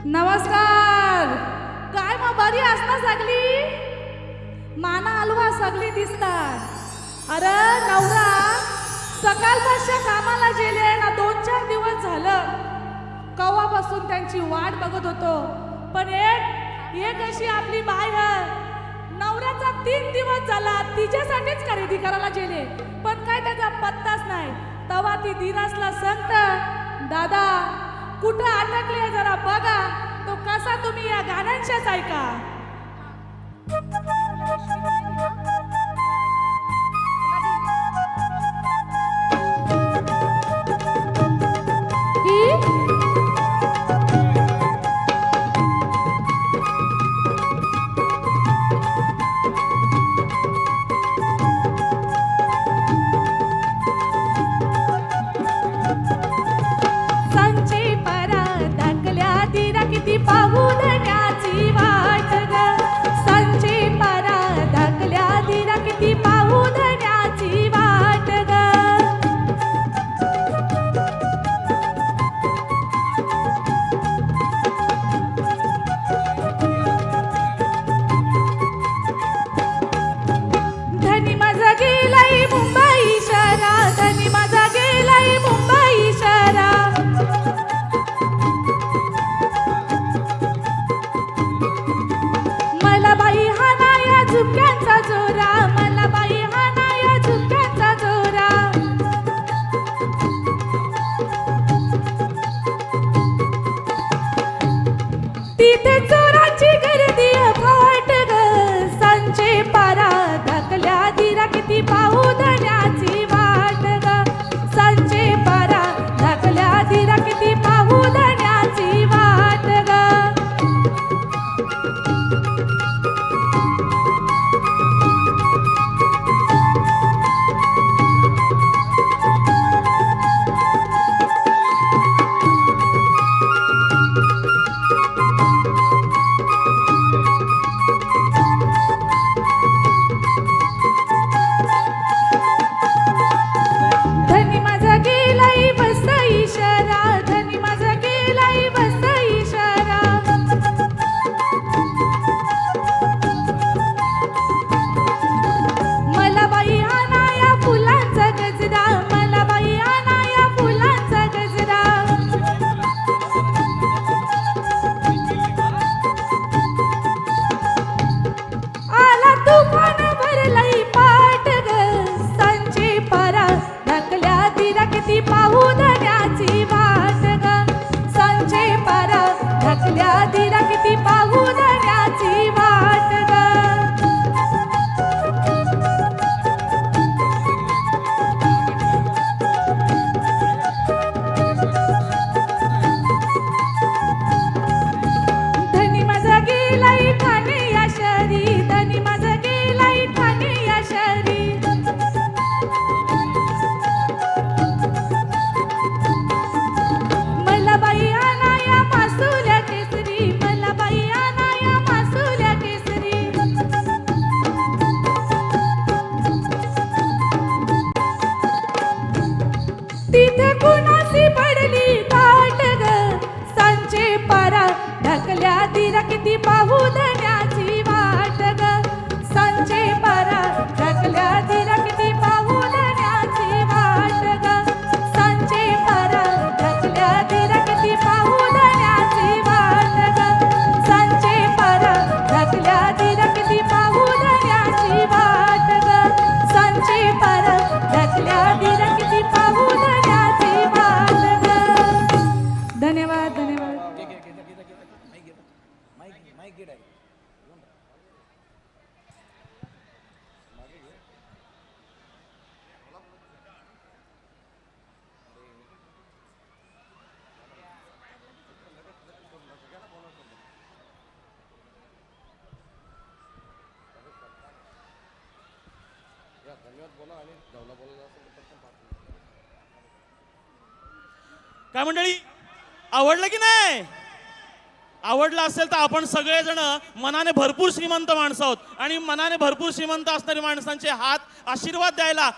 नमस्कार. काय मग बरी असता सगळी? माना हलवा सगळी दिसतात. अरे नवरा सकाळपासच्या कामाला गेले ना, 2-4 दिवस झालं कवापासून त्यांची वाट बघत होतो. पण एक अशी आपली बाई नवऱ्याचा 3 दिवस झाला तिच्यासाठीच खरेदी करायला गेले, पण काय त्याचा पत्ताच नाही. तवा ती दिरासला सांगत, दादा कुठं अटकले जरा बघा. तो कसा तुम्ही या गाण्यांच्याच ऐका. किती पाहू धन्याची वाट ग, सांचे पारा धाकल्या दिरा किती पाहू धन्याची वाट ग. धनी माझा गेलाय मुंबई शहरा, धनी माझा गेलाय मुंबई शहरा. मला बाई हा नाया झुमक्यांचा जोरा, मला बाई हा नाया झुमक्यांचा जोरा. तिथे चोराची गर्दी अफाट ग, सांचे पारा धाकल्या दिरा किती पाहू धन्याची वाट ग, सांचे पारा धाकल्या दिरा किती पाहू धन्याची वाट ग. धनी माझा गेलाय वसई शहरा, धनी माझा गेलाय वसई शहरा. मला बाई आणाया फुलांचा गजरा, मला बाई आणाया फुलांचा गजरा. आला तुफान भरलंय पाट ग, सांचे पारा धाकल्या दिरा किती पाहू धन्याची वाट ग, सांचे पारा धाकल्या दिरा किती पाहू धन्याची वाट ग. धनी माझा गेलाय ठाणे या शहरी, धनी माझा गेलाय ठाणे या शहरी. मला बाई आणाया मासुल्या केसरी, मला बाई आणाया मासुल्या केसरी. तिथे कुणाची पडली गाठ ग, सांचे पारा ढकल्या दिरा किती पाहू धन्याची वाट ग, सांचे पारा ढकल्या दिरा किती पाहू धन्याची वाट ग, सांचे पारा ढकल्या दिरा किती पाहू धन्याची वाट ग, सांचे पारा ढकल्या दिरा किती पाहू धन्याची वाट ग, सांचे पारा ढकल्या दिरा किती पाहू धन्याची वाट ग. धन्यवाद धन्यवाद. काय मंडळी, आवडलं की नाही? आवडलं असेल तर आपण सगळेजण मनाने भरपूर श्रीमंत माणसं आहोत आणि मनाने भरपूर श्रीमंत असणारी माणसांचे हात आशीर्वाद द्यायला